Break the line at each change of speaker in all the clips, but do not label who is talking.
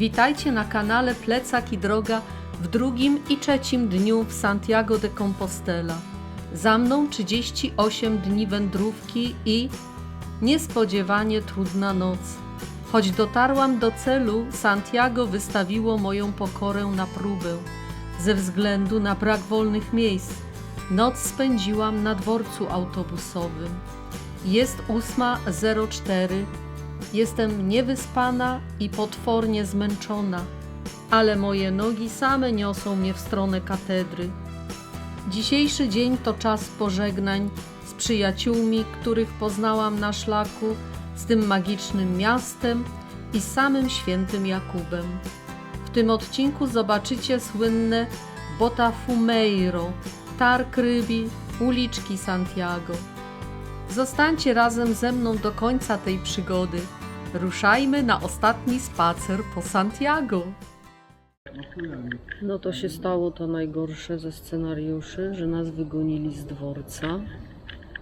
Witajcie na kanale Plecak i Droga w drugim i trzecim dniu w Santiago de Compostela. Za mną 38 dni wędrówki i niespodziewanie trudna noc. Choć dotarłam do celu, Santiago wystawiło moją pokorę na próbę. Ze względu na brak wolnych miejsc, noc spędziłam na dworcu autobusowym. Jest 8:04. Jestem niewyspana i potwornie zmęczona, ale moje nogi same niosą mnie w stronę katedry. Dzisiejszy dzień to czas pożegnań z przyjaciółmi, których poznałam na szlaku, z tym magicznym miastem i z samym świętym Jakubem. W tym odcinku zobaczycie słynne Botafumeiro, targ rybi, uliczki Santiago. Zostańcie razem ze mną do końca tej przygody. Ruszajmy na ostatni spacer po Santiago. No to się stało to najgorsze ze scenariuszy, że nas wygonili z dworca,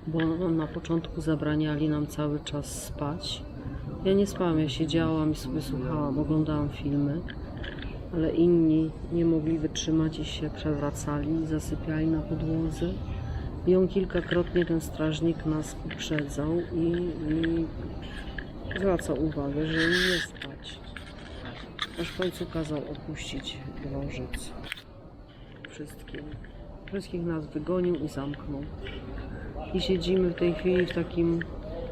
bo na początku zabraniali nam cały czas spać. Ja nie spałam, ja siedziałam i sobie słuchałam, oglądałam filmy, ale inni nie mogli wytrzymać i się przewracali, zasypiali na podłodze. I on kilkakrotnie, ten strażnik, nas uprzedzał i zwracał uwagę, że nie spać. Aż w końcu kazał opuścić dworzec. Wszystkich nas wygonił i zamknął. I siedzimy w tej chwili w takim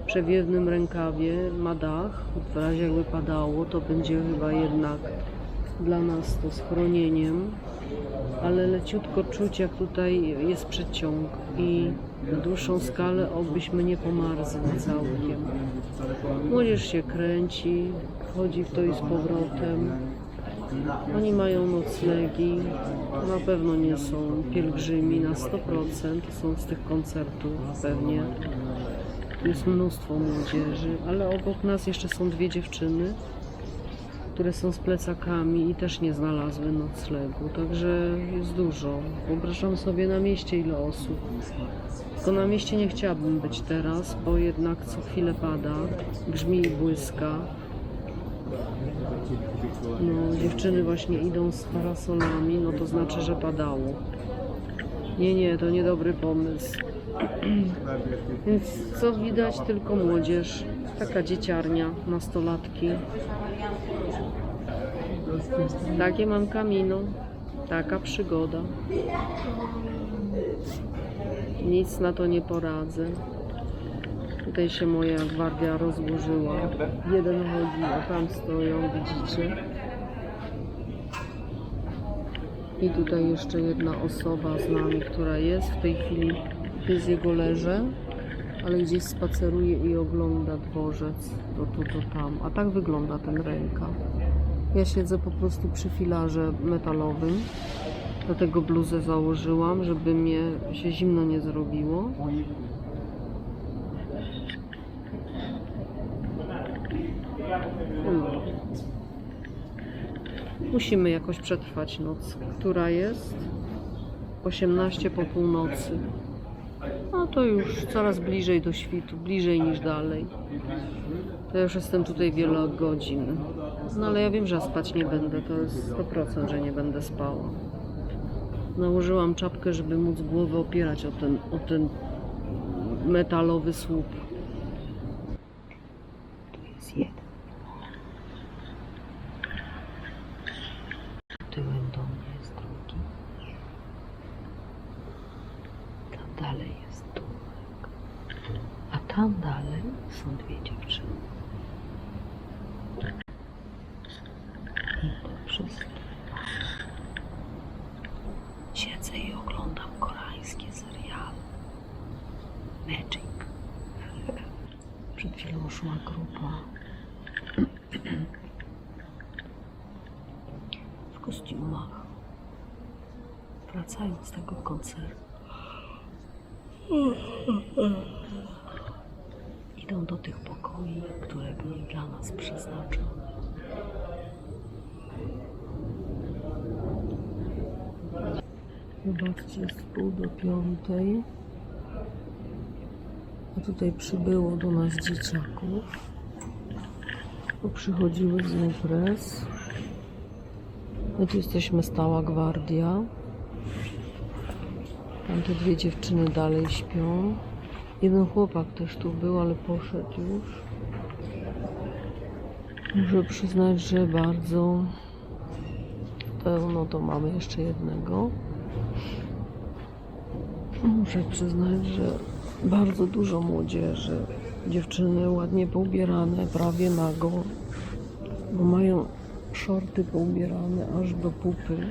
przewiewnym rękawie, ma dach. W razie jakby padało, to będzie chyba jednak dla nas to schronieniem. Ale leciutko czuć, jak tutaj jest przeciąg i na dłuższą skalę obyśmy nie pomarzli całkiem. Młodzież się kręci, chodzi w to i z powrotem. Oni mają noclegi, to na pewno nie są pielgrzymi na 100%, są z tych koncertów pewnie. Jest mnóstwo młodzieży, ale obok nas jeszcze są dwie dziewczyny, które są z plecakami i też nie znalazły noclegu, także jest dużo. Wyobrażam sobie na mieście ile osób. Tylko na mieście nie chciałabym być teraz, bo jednak co chwilę pada, grzmi i błyska. No, dziewczyny właśnie idą z parasolami, no to znaczy, że padało. Nie, to niedobry pomysł. Więc co widać? Tylko młodzież, taka dzieciarnia, nastolatki. Takie mam kamino, taka przygoda. Nic na to nie poradzę. Tutaj się moja gwardia rozłożyła. Jeden chodzi, a tam stoją, widzicie. I tutaj jeszcze jedna osoba z nami, która jest w tej chwili w Ziegolerze, ale gdzieś spaceruje i ogląda dworzec, to tu, to tam. A tak wygląda ten rękaw. Ja siedzę po prostu przy filarze metalowym, dlatego bluzę założyłam, żeby mnie się zimno nie zrobiło. Musimy jakoś przetrwać noc. Która jest? 18 po północy. No to już coraz bliżej do świtu, bliżej niż dalej. To już jestem tutaj wiele godzin. No ale ja wiem, że ja spać nie będę, to jest 100%, że nie będę spała. Nałożyłam czapkę, żeby móc głowę opierać o ten metalowy słup. Tu jest jeden. Tyłem do mnie jest drugi. Tam dalej jest Tumek. A tam dalej są dwie dziewczyny. I to wszystko. Siedzę i oglądam koreańskie seriale. Magic. Przed chwilą szła grupa w kostiumach. Wracają z tego koncertu. Idą do tych pokoi, które były dla nas przeznaczone. Zobaczcie, jest 4:30. A tutaj przybyło do nas dzieciaków. Przychodziły z imprez. My tu jesteśmy stała gwardia. Tam te dwie dziewczyny dalej śpią. Jeden chłopak też tu był, ale poszedł już. Muszę przyznać, że bardzo pełno. To mamy jeszcze jednego. Muszę przyznać, że bardzo dużo młodzieży. Dziewczyny ładnie poubierane, prawie nago. Bo mają szorty poubierane aż do pupy.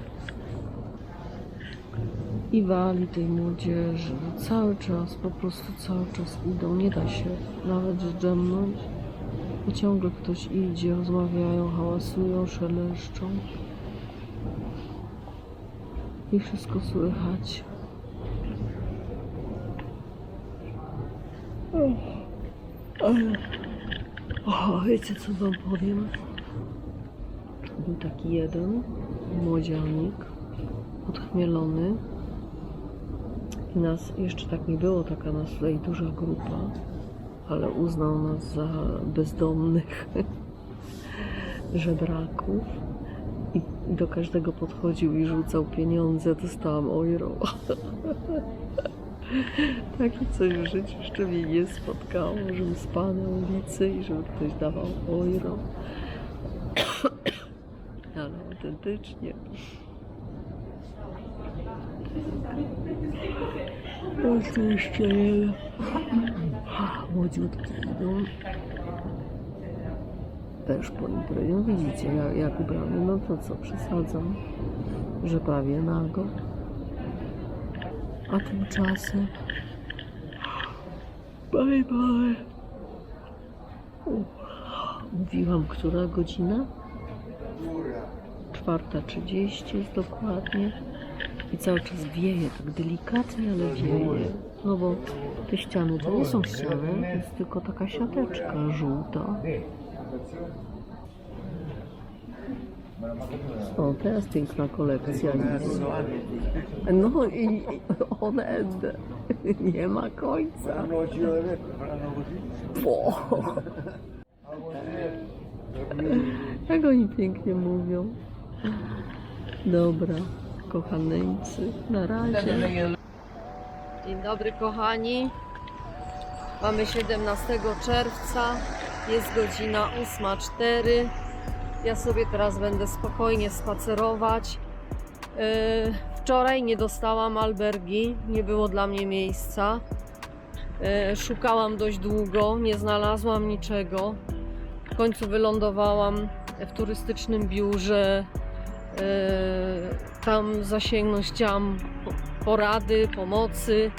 I wali tej młodzieży. Cały czas, po prostu cały czas idą. Nie da się nawet zdrzemnąć. Bo ciągle ktoś idzie, rozmawiają, hałasują, szeleszczą. I wszystko słychać. Wiecie co wam powiem? Był taki jeden młodzianik, odchmielony. I nas jeszcze tak nie było, taka nas tutaj duża grupa, ale uznał nas za bezdomnych żebraków. I do każdego podchodził i rzucał pieniądze. Dostałam euro. Takie coś w życiu jeszcze mnie nie spotkało, żebym spała na ulicy i żeby ktoś dawał euro. Ale autentycznie. O, tu jeszcze jeden. Młodziutki idą. Też po imprezie. No widzicie, jak ubrany. No to co, przesadzam, że prawie nago. A tymczasem... Bye bye. Mówiłam, która godzina? 4:30 jest dokładnie. I cały czas wieje, tak delikatnie, ale wieje. No bo te ściany to nie są ściany, to jest tylko taka siateczka żółta. O, teraz piękna kolekcja. No i one nie ma końca. Jak oni pięknie mówią. Dobra, kochaneńcy, na razie. Dzień dobry kochani. Mamy 17 czerwca, jest godzina 8:04. Ja sobie teraz będę spokojnie spacerować. Wczoraj nie dostałam albergi, nie było dla mnie miejsca. Szukałam dość długo, nie znalazłam niczego. W końcu wylądowałam w turystycznym biurze. Tam zasięgnąć chciałam porady, pomocy.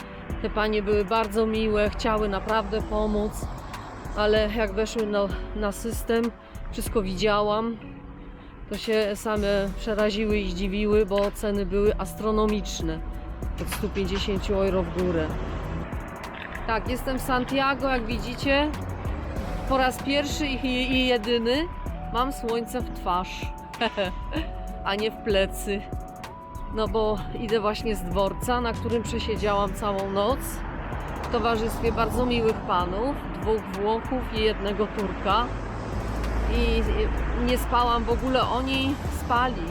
Te panie były bardzo miłe, chciały naprawdę pomóc, ale jak weszły na system, wszystko widziałam, to się same przeraziły i zdziwiły, bo ceny były astronomiczne, od 150 euro w górę. Tak, jestem w Santiago, jak widzicie, po raz pierwszy i jedyny mam słońce w twarz, a nie w plecy. No bo idę właśnie z dworca, na którym przesiedziałam całą noc w towarzystwie bardzo miłych panów, 2 Włochów i 1 Turka. I nie spałam w ogóle, oni spali.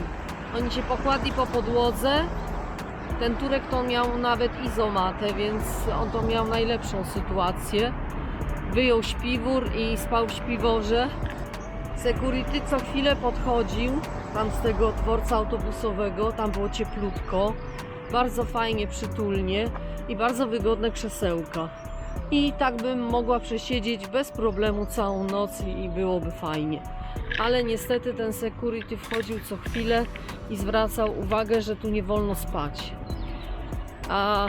Oni się pokładli po podłodze. Ten Turek to miał nawet izomatę, więc on to miał najlepszą sytuację. Wyjął śpiwór i spał w śpiworze. Security co chwilę podchodził tam z tego dworca autobusowego, tam było cieplutko, bardzo fajnie, przytulnie i bardzo wygodne krzesełka. I tak bym mogła przesiedzieć bez problemu całą noc i byłoby fajnie. Ale niestety ten security wchodził co chwilę i zwracał uwagę, że tu nie wolno spać. A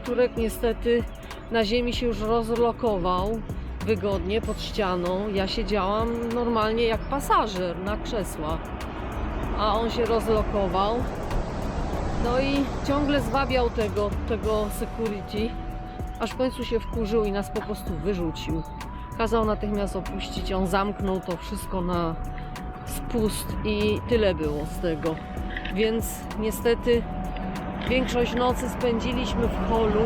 Turek niestety na ziemi się już rozlokował wygodnie pod ścianą. Ja siedziałam normalnie jak pasażer na krzesłach, a on się rozlokował. No i ciągle zwabiał tego security, aż w końcu się wkurzył i nas po prostu wyrzucił. Kazał natychmiast opuścić, on zamknął to wszystko na spust i tyle było z tego. Więc niestety większość nocy spędziliśmy w holu.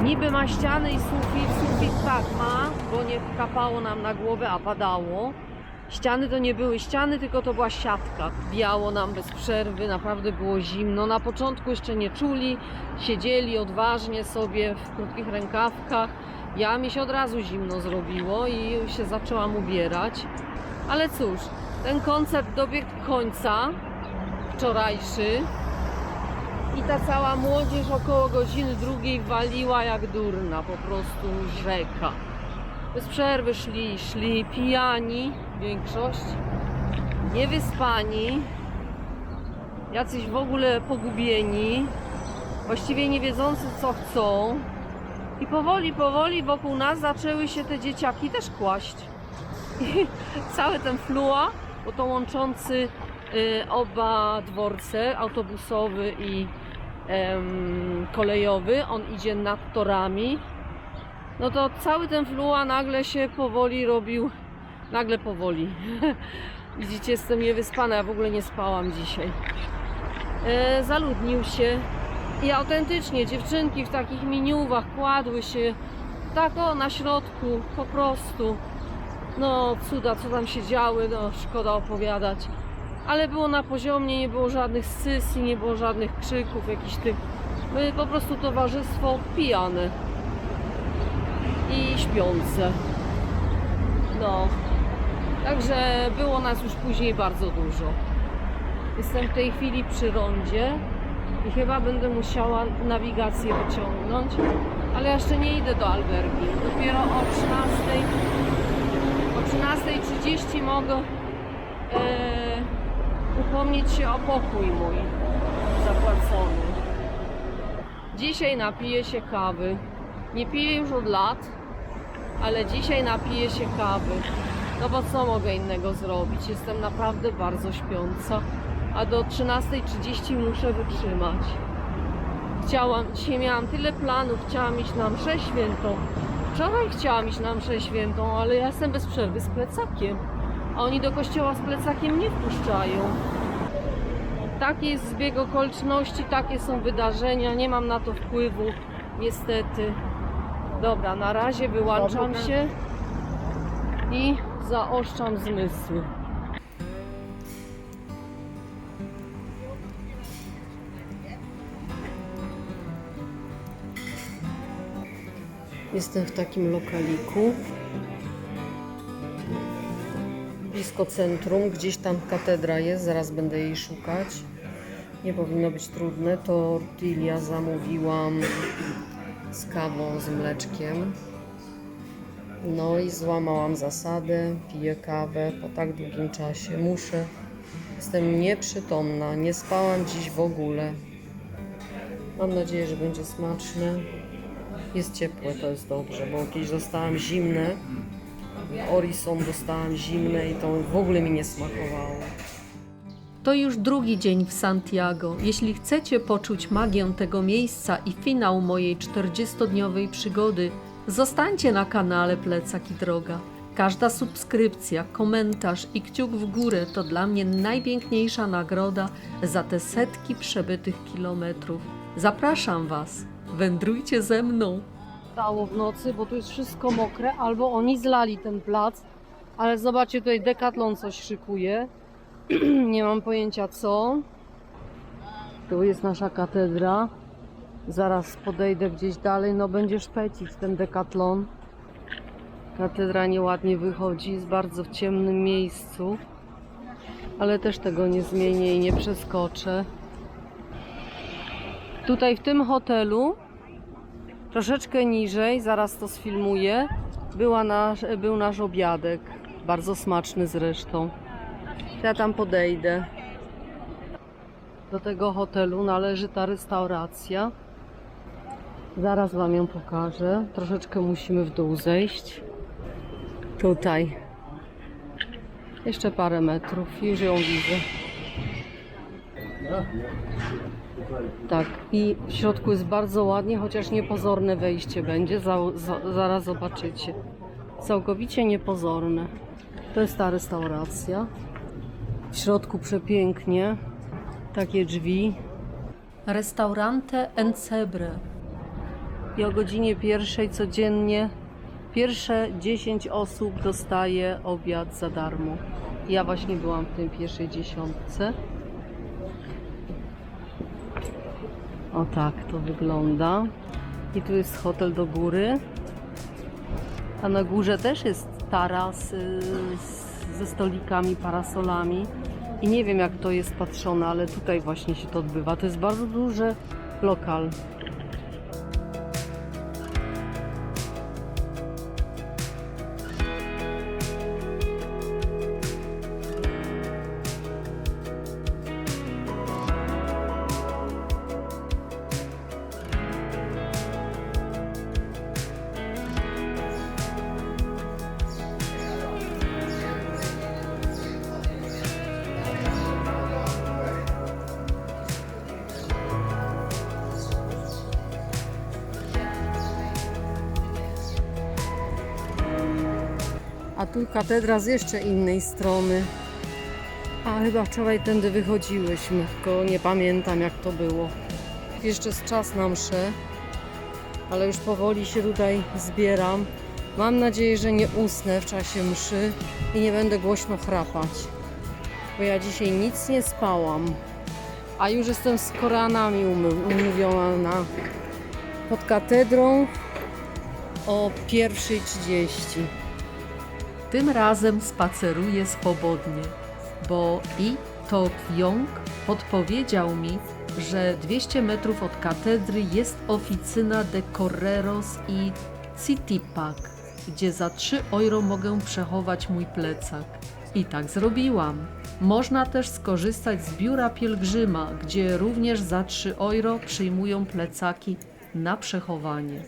Niby ma ściany i sufit tak ma, bo nie kapało nam na głowę, a padało. Ściany to nie były ściany, tylko to była siatka. Biało nam bez przerwy, naprawdę było zimno. Na początku jeszcze nie czuli, siedzieli odważnie sobie w krótkich rękawkach. Ja mi się od razu zimno zrobiło i się zaczęłam ubierać. Ale cóż, ten koncert dobiegł końca, wczorajszy. I ta cała młodzież około godziny 2 waliła jak durna, po prostu rzeka. Bez przerwy szli pijani, większość, niewyspani, jacyś w ogóle pogubieni, właściwie nie wiedzący co chcą. I powoli wokół nas zaczęły się te dzieciaki też kłaść. I cały ten flua, bo to łączący oba dworce, autobusowy i kolejowy, on idzie nad torami. No to cały ten flua nagle się powoli robił, powoli. Widzicie, jestem niewyspana, ja w ogóle nie spałam dzisiaj. Zaludnił się i autentycznie dziewczynki w takich miniuwach kładły się tak o na środku, po prostu. No cuda, co tam się działy, no szkoda opowiadać. Ale było na poziomie, nie było żadnych scysji, nie było żadnych krzyków, jakichś tych, po prostu towarzystwo pijane i śpiące. No, także było nas już później bardzo dużo. Jestem w tej chwili przy rondzie i chyba będę musiała nawigację wyciągnąć, ale jeszcze nie idę do albergi. Dopiero o 13:30 mogę upomnieć się o pokój mój zapłacony. Dzisiaj napiję się kawy. Nie piję już od lat, ale dzisiaj napiję się kawy. No bo co mogę innego zrobić? Jestem naprawdę bardzo śpiąca, a do 13:30 muszę wytrzymać. Dzisiaj miałam tyle planów, chciałam iść na mszę świętą. Wczoraj chciałam iść na mszę świętą, ale ja jestem bez przerwy z plecakiem, a oni do kościoła z plecakiem nie wpuszczają. Taki jest zbieg okoliczności, takie są wydarzenia, nie mam na to wpływu, niestety. Dobra, na razie wyłączam się i zaoszczam zmysły. Jestem w takim lokaliku blisko centrum, gdzieś tam katedra jest, zaraz będę jej szukać. Nie powinno być trudne. Tortilla zamówiłam z kawą, z mleczkiem. No i złamałam zasadę, piję kawę po tak długim czasie. Muszę. Jestem nieprzytomna, nie spałam dziś w ogóle. Mam nadzieję, że będzie smaczne. Jest ciepłe, to jest dobrze, bo kiedyś dostałam zimne. Orison dostałam zimne i to w ogóle mi nie smakowało. To już drugi dzień w Santiago. Jeśli chcecie poczuć magię tego miejsca i finał mojej 40-dniowej przygody, zostańcie na kanale Plecak i Droga. Każda subskrypcja, komentarz i kciuk w górę to dla mnie najpiękniejsza nagroda za te setki przebytych kilometrów. Zapraszam Was, wędrujcie ze mną. Stało w nocy, bo tu jest wszystko mokre, albo oni zlali ten plac, ale zobaczcie, tutaj Decathlon coś szykuje. Nie mam pojęcia co. Tu jest nasza katedra. Zaraz podejdę gdzieś dalej, no będzie szpecić ten Decathlon. Katedra nieładnie wychodzi, jest bardzo w ciemnym miejscu, ale też tego nie zmienię i nie przeskoczę. Tutaj w tym hotelu, troszeczkę niżej, zaraz to sfilmuję, był nasz obiadek, bardzo smaczny zresztą. Ja tam podejdę. Do tego hotelu należy ta restauracja. Zaraz Wam ją pokażę. Troszeczkę musimy w dół zejść. Tutaj. Jeszcze parę metrów. Już ją widzę. Tak. I w środku jest bardzo ładnie, chociaż niepozorne wejście będzie. Zaraz zobaczycie. Całkowicie niepozorne. To jest ta restauracja. W środku przepięknie. Takie drzwi. Restaurante Encebre. I o godzinie 1 codziennie Pierwsze 10 osób dostaje obiad za darmo. Ja właśnie byłam w tej pierwszej dziesiątce. O tak to wygląda. I tu jest hotel do góry. A na górze też jest taras ze stolikami, parasolami. I nie wiem jak to jest patrzone, ale tutaj właśnie się to odbywa. To jest bardzo duży lokal. A tu katedra z jeszcze innej strony. A chyba wczoraj tędy wychodziłyśmy, tylko nie pamiętam jak to było. Jeszcze jest czas na mszę, ale już powoli się tutaj zbieram. Mam nadzieję, że nie usnę w czasie mszy i nie będę głośno chrapać, bo ja dzisiaj nic nie spałam. A już jestem z Koreanami umówiona pod katedrą o 1:30. Tym razem spaceruję swobodnie, bo I To-kyung podpowiedział mi, że 200 metrów od katedry jest oficyna de Correros i Citypack, gdzie za 3 euro mogę przechować mój plecak. I tak zrobiłam. Można też skorzystać z biura pielgrzyma, gdzie również za 3 euro przyjmują plecaki na przechowanie.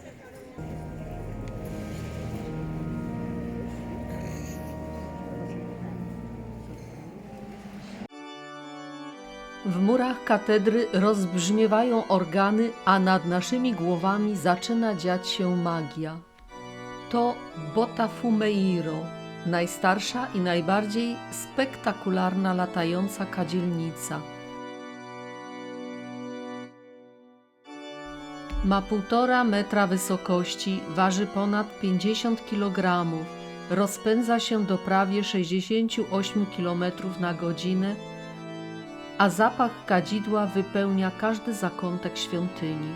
W murach katedry rozbrzmiewają organy, a nad naszymi głowami zaczyna dziać się magia. To Botafumeiro, najstarsza i najbardziej spektakularna latająca kadzielnica. Ma 1,5 metra wysokości, waży ponad 50 kg, rozpędza się do prawie 68 km na godzinę, a zapach kadzidła wypełnia każdy zakątek świątyni.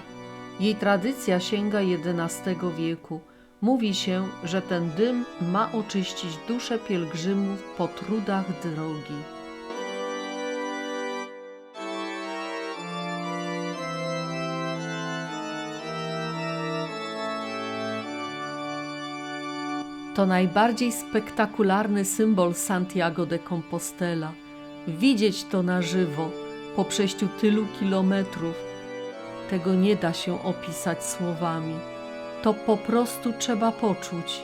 Jej tradycja sięga XI wieku. Mówi się, że ten dym ma oczyścić dusze pielgrzymów po trudach drogi. To najbardziej spektakularny symbol Santiago de Compostela. Widzieć to na żywo, po przejściu tylu kilometrów, tego nie da się opisać słowami. To po prostu trzeba poczuć.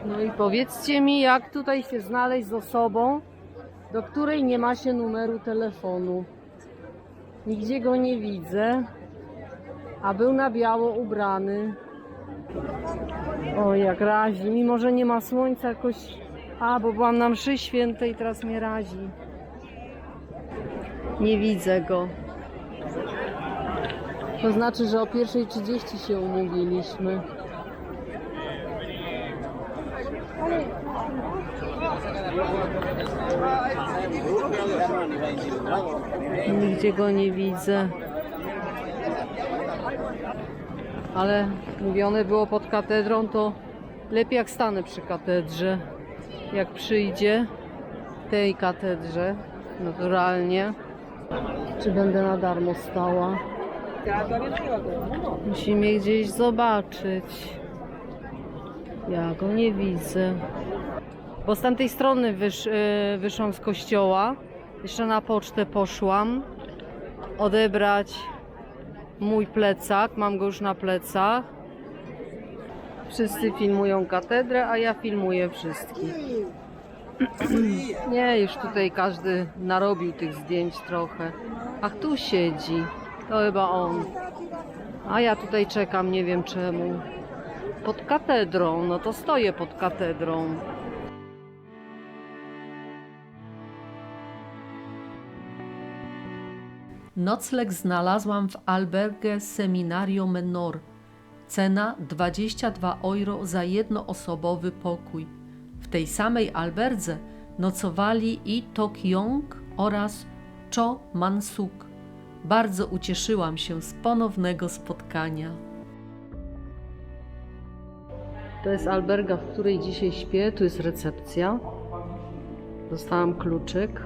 No i powiedzcie mi, jak tutaj się znaleźć z osobą, do której nie ma się numeru telefonu. Nigdzie go nie widzę, a był na biało ubrany. O, jak razi, mimo że nie ma słońca jakoś... A, bo byłam na mszy świętej, teraz mnie razi. Nie widzę go. To znaczy, że o 1:30 się umówiliśmy. Nigdzie go nie widzę. Ale mówione było pod katedrą, to lepiej jak stanę przy katedrze. Jak przyjdzie tej katedrze, naturalnie. Czy będę na darmo stała? Musimy gdzieś zobaczyć. Ja go nie widzę. Bo z tamtej strony wyszłam z kościoła. Jeszcze na pocztę poszłam odebrać mój plecak. Mam go już na plecach. Wszyscy filmują katedrę, a ja filmuję wszystkich. Nie, już tutaj każdy narobił tych zdjęć trochę. Ach, tu siedzi. To chyba on. A ja tutaj czekam, nie wiem czemu. Pod katedrą, no to stoję pod katedrą. Nocleg znalazłam w albergue Seminario Menor. Cena 22 euro za jednoosobowy pokój. W tej samej alberdze nocowali i Tok Yong oraz Cho Man-suk. Bardzo ucieszyłam się z ponownego spotkania. To jest alberga, w której dzisiaj śpię. Tu jest recepcja. Dostałam kluczyk.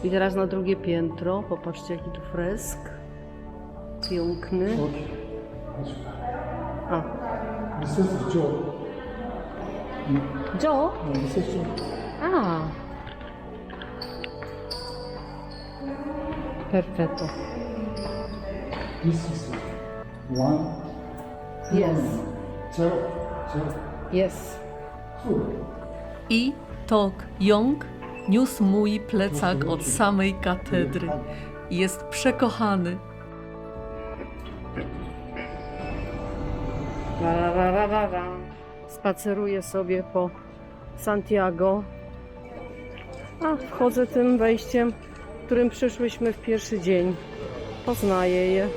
I teraz na drugie piętro. Popatrzcie, jaki tu fresk. Piękny. A.
This is Joe.
Joe?
No, this is Joe.
A. Perfetto.
This is one.
Yes.
Zero.
Yes.
Two.
I Tok Yong niósł mój plecak od samej katedry. Jest przekochany. Spaceruję sobie po Santiago. A wchodzę tym wejściem, którym przyszłyśmy w pierwszy dzień. Poznaję je.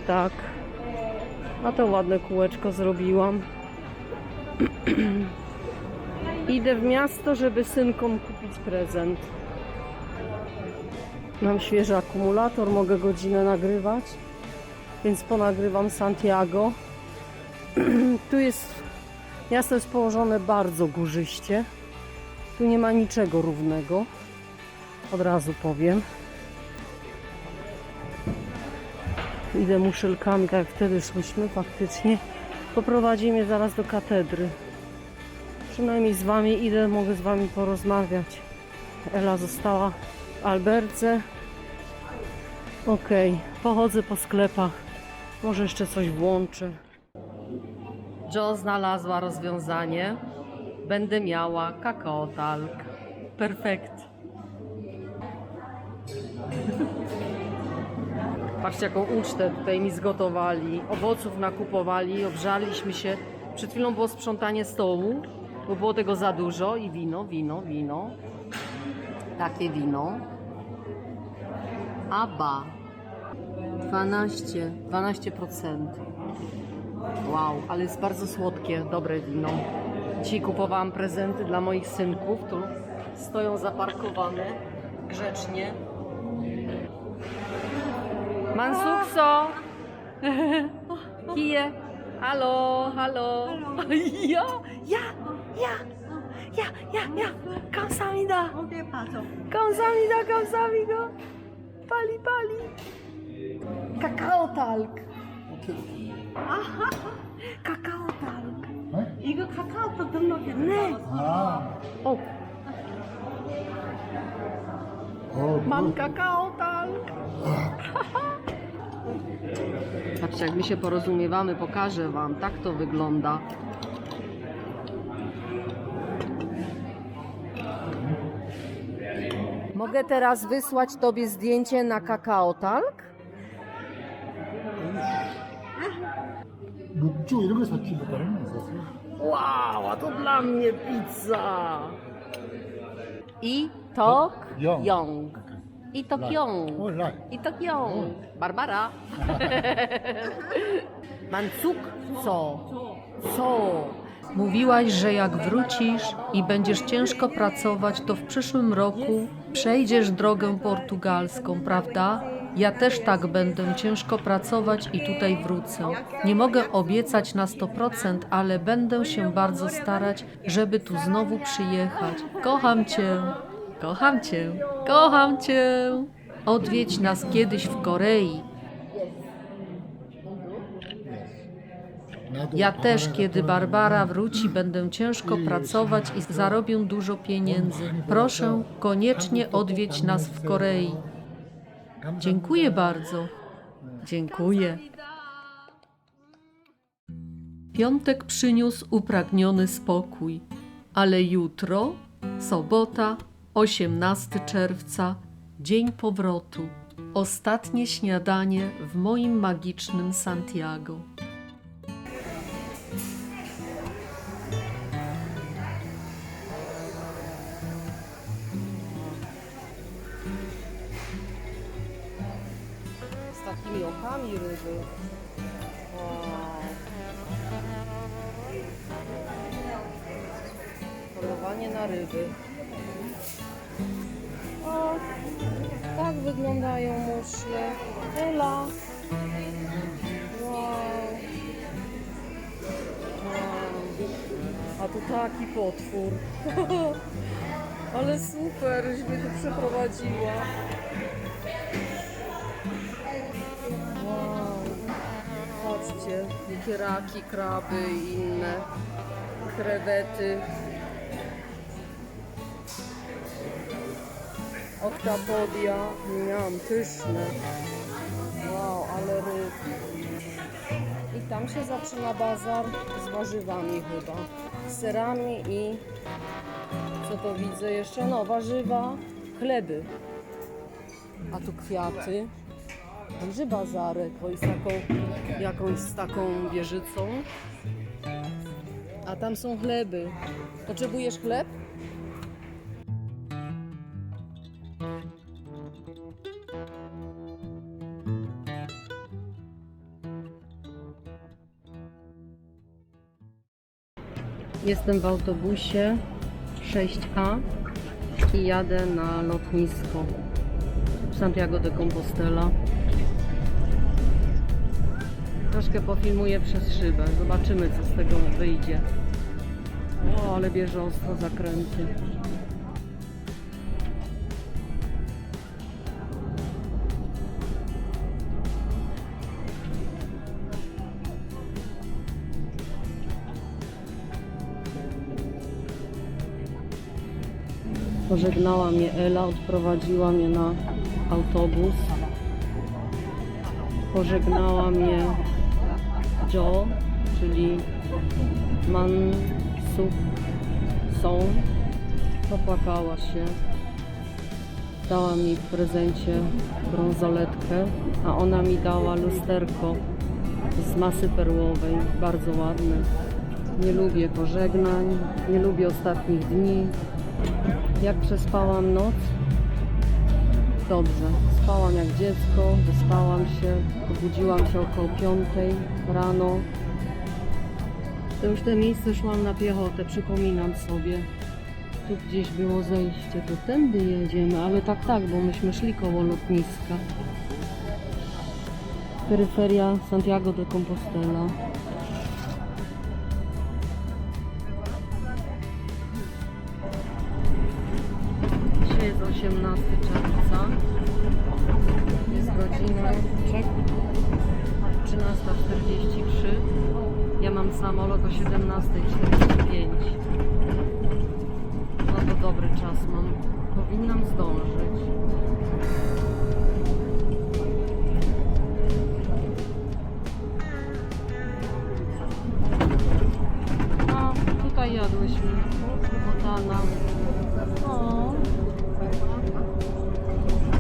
Tak. A to ładne kółeczko zrobiłam. Idę w miasto, żeby synkom kupić prezent. Mam świeży akumulator, mogę godzinę nagrywać, więc ponagrywam Santiago. Tu jest, miasto jest położone bardzo górzyście. Tu nie ma niczego równego. Od razu powiem. Idę muszelkami, tak jak wtedy szłyśmy faktycznie. Poprowadzi mnie zaraz do katedry. Przynajmniej z wami idę, mogę z wami porozmawiać. Ela została w alberce. Okej, pochodzę po sklepach. Może jeszcze coś włączę. Jo znalazła rozwiązanie. Będę miała kakao talk. Perfekt. Patrzcie, jaką ucztę tutaj mi zgotowali. Owoców nakupowali, obżarliśmy się. Przed chwilą było sprzątanie stołu, bo było tego za dużo. I wino. Takie wino. Aba. 12%. Wow, ale jest bardzo słodkie, dobre wino. Dzisiaj kupowałam prezenty dla moich synków. Tu stoją zaparkowane grzecznie. Mansukso! Kije! Halo! Ja! Kamsamida! Kamsamida! Pali! Kakao talk! Kakao talk!
이거 카카오톡 등록했네.
Ah.
O,
Oh,
mam
good.
kakao talk! Patrzcie, jak my się porozumiewamy, pokażę wam. Tak to wygląda. Mogę teraz wysłać tobie zdjęcie na kakao talk?
묵주 이런 거 샀지 뭐 다른 거 샀어?
Wow, a to dla mnie pizza! I Tok
Yong.
Yong. I Tokio.
O, laj.
I Tokio. Barbara. Mancuk co? Mówiłaś, że jak wrócisz i będziesz ciężko pracować, to w przyszłym roku przejdziesz drogę portugalską, prawda? Ja też tak będę ciężko pracować i tutaj wrócę. Nie mogę obiecać na 100%, ale będę się bardzo starać, żeby tu znowu przyjechać. Kocham cię, kocham cię, kocham cię. Odwiedź nas kiedyś w Korei. Ja też, kiedy Barbara wróci, będę ciężko pracować i zarobię dużo pieniędzy. Proszę, koniecznie odwiedź nas w Korei. Dziękuję bardzo. Dziękuję. Piątek przyniósł upragniony spokój, ale jutro, sobota, 18 czerwca, dzień powrotu. Ostatnie śniadanie w moim magicznym Santiago. Z takimi okami ryby. Polowanie na ryby. O, tak wyglądają muszle. Ela. Wow. A tu taki potwór. Ale super, żeś mnie tu przeprowadziła. Wow. Patrzcie, jakie raki, kraby i inne krewety. Oktapodia, miam, pyszne. Wow, ale ryb. I tam się zaczyna bazar z warzywami chyba. Z serami i co to widzę jeszcze? No, warzywa, chleby. A tu kwiaty. Duży bazarek, oj, z jakąś z taką wieżycą. A tam są chleby. Potrzebujesz chleb? Jestem w autobusie 6A i jadę na lotnisko w Santiago de Compostela. Troszkę pofilmuję przez szybę. Zobaczymy, co z tego wyjdzie. O, ale bierze ostro zakręty. Pożegnała mnie Ela, odprowadziła mnie na autobus. Pożegnała mnie Jo, czyli Man Suk Song. Popłakała się. Dała mi w prezencie brązoletkę, a ona mi dała lusterko z masy perłowej. Bardzo ładne. Nie lubię pożegnań, nie lubię ostatnich dni. Jak przespałam noc? Dobrze. Spałam jak dziecko, wyspałam się, obudziłam się około 5 rano. To już te miejsce szłam na piechotę, przypominam sobie. Tu gdzieś było zejście, to tędy jedziemy, ale tak, bo myśmy szli koło lotniska. Peryferia Santiago de Compostela. Dzisiaj jest 18 czerwca. Jest godzina 13:43. Ja mam samolot o 17:45. No to dobry czas mam. Powinnam zdążyć. No, tutaj jadłyśmy botana. O.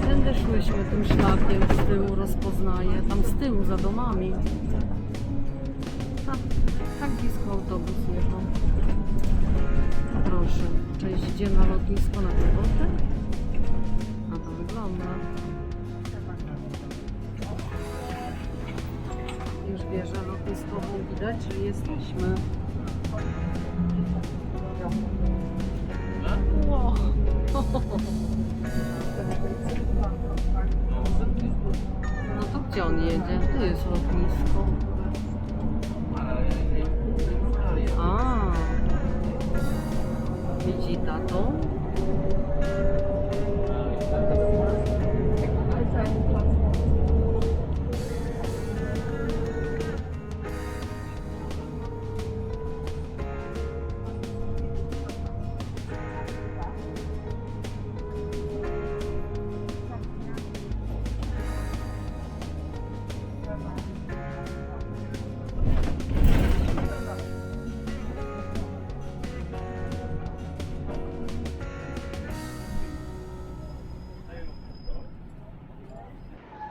Tędy szłyśmy tym szlakiem, z tyłu rozpoznaję. Tam z tyłu, za domami. Tak blisko autobus jechał. Proszę, część idzie na lotnisko na piechotę? A to wygląda. Mama. Już wieżę lotniskową widać, że jesteśmy. Wow. No to gdzie on jedzie? Tu jest lotnisko. A, widzi tato?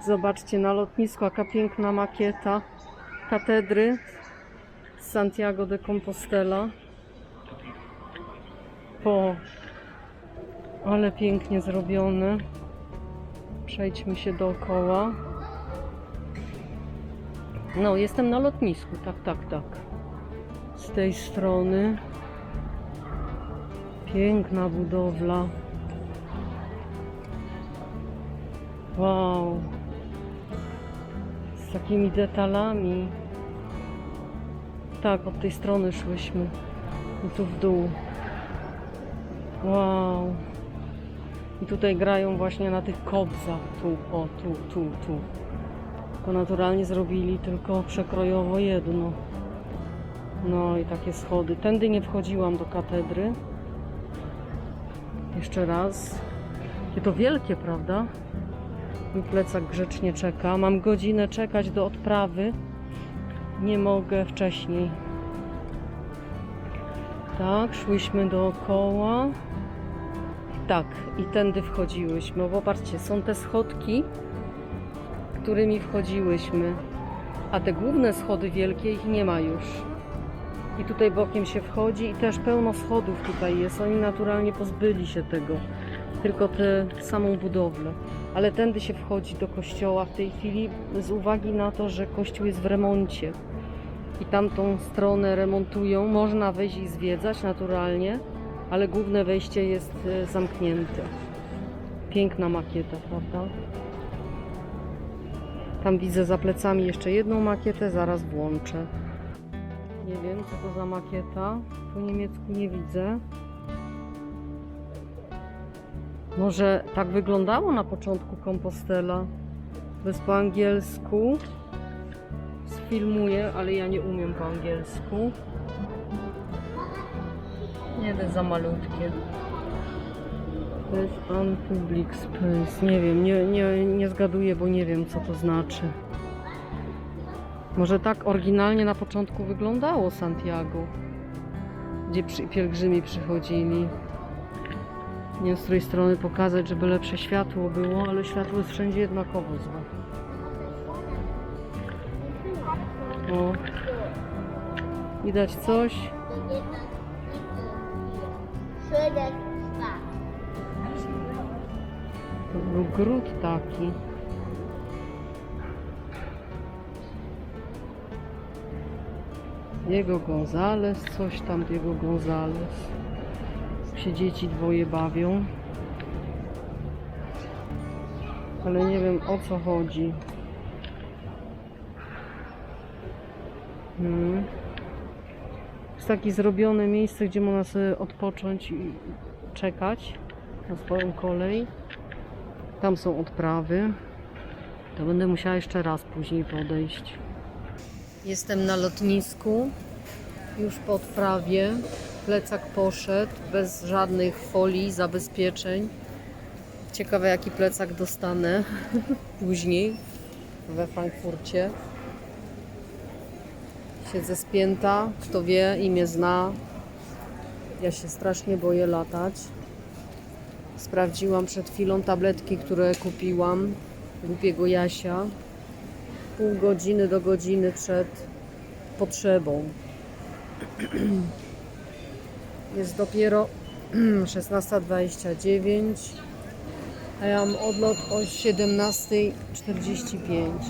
Zobaczcie na lotnisku, jaka piękna makieta katedry z Santiago de Compostela. Ale pięknie zrobione. Przejdźmy się dookoła. No, jestem na lotnisku, tak. Z tej strony. Piękna budowla. Wow. Z takimi detalami. Tak, od tej strony szłyśmy. I tu w dół. Wow. I tutaj grają właśnie na tych kobzach. Tu. To naturalnie zrobili tylko przekrojowo jedno. No i takie schody. Tędy nie wchodziłam do katedry. Jeszcze raz. Jakie to wielkie, prawda? Mój plecak grzecznie czeka. Mam godzinę czekać do odprawy. Nie mogę wcześniej. Tak, szłyśmy dookoła. Tak, i tędy wchodziłyśmy. Popatrzcie, są te schodki, którymi wchodziłyśmy. A te główne schody wielkie, ich nie ma już. I tutaj bokiem się wchodzi i też pełno schodów tutaj jest. Oni naturalnie pozbyli się tego. Tylko tę samą budowlę. Ale tędy się wchodzi do kościoła w tej chwili z uwagi na to, że kościół jest w remoncie. I tamtą stronę remontują. Można wejść i zwiedzać naturalnie, ale główne wejście jest zamknięte. Piękna makieta, prawda? Tam widzę za plecami jeszcze jedną makietę, zaraz włączę. Nie wiem, co to za makieta. Po niemiecku nie widzę. Może tak wyglądało na początku Compostela. Bez po angielsku. Sfilmuję, ale ja nie umiem po angielsku. Nie, to jest za malutkie. To jest Unpublic Space. Nie wiem, nie zgaduję, bo nie wiem, co to znaczy. Może tak oryginalnie na początku wyglądało Santiago, gdzie pielgrzymi przychodzili. Nie wiem, z której strony pokazać, żeby lepsze światło było, ale światło jest wszędzie jednakowo złe. O, widać coś? To był gród taki. Diego González, coś tam Diego González. Się dzieci dwoje bawią. Ale nie wiem, o co chodzi. Jest takie zrobione miejsce, gdzie można sobie odpocząć i czekać na swoją kolej. Tam są odprawy. To będę musiała jeszcze raz później podejść. Jestem na lotnisku. Już po odprawie. Plecak poszedł bez żadnych folii, zabezpieczeń. Ciekawe, jaki plecak dostanę później we Frankfurcie. Siedzę spięta, kto wie i mnie zna. Ja się strasznie boję latać. Sprawdziłam przed chwilą tabletki, które kupiłam. Głupiego Jasia. Pół godziny do godziny przed potrzebą. Jest dopiero 16:29. A ja mam odlot o 17:45.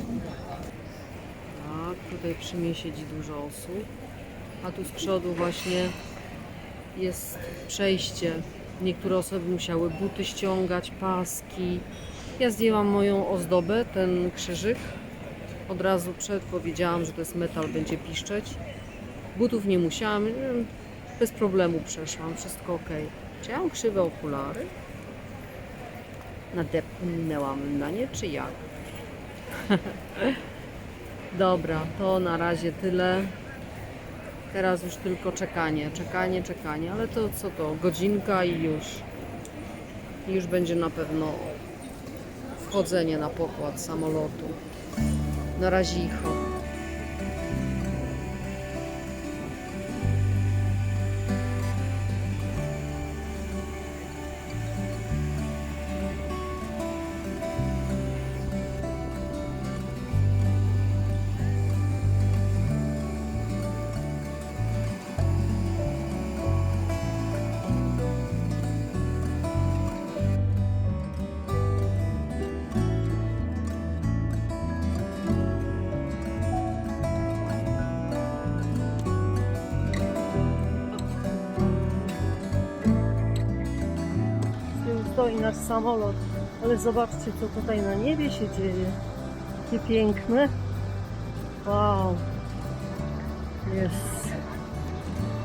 Tak, tutaj przy mnie siedzi dużo osób. A tu z przodu właśnie jest przejście. Niektóre osoby musiały buty ściągać, paski. Ja zdjęłam moją ozdobę, ten krzyżyk. Od razu powiedziałam, że to jest metal, będzie piszczeć. Butów nie musiałam, bez problemu przeszłam, wszystko ok. Czy ja mam krzywe okulary? Nadepnęłam na nie, czy jak? Dobra, to na razie tyle. Teraz już tylko czekanie, ale to co to? Godzinka i już będzie na pewno wchodzenie na pokład samolotu. Na razicho. Stoi nasz samolot, ale zobaczcie, co tutaj na niebie się dzieje. Jakie piękne. Wow. Jest.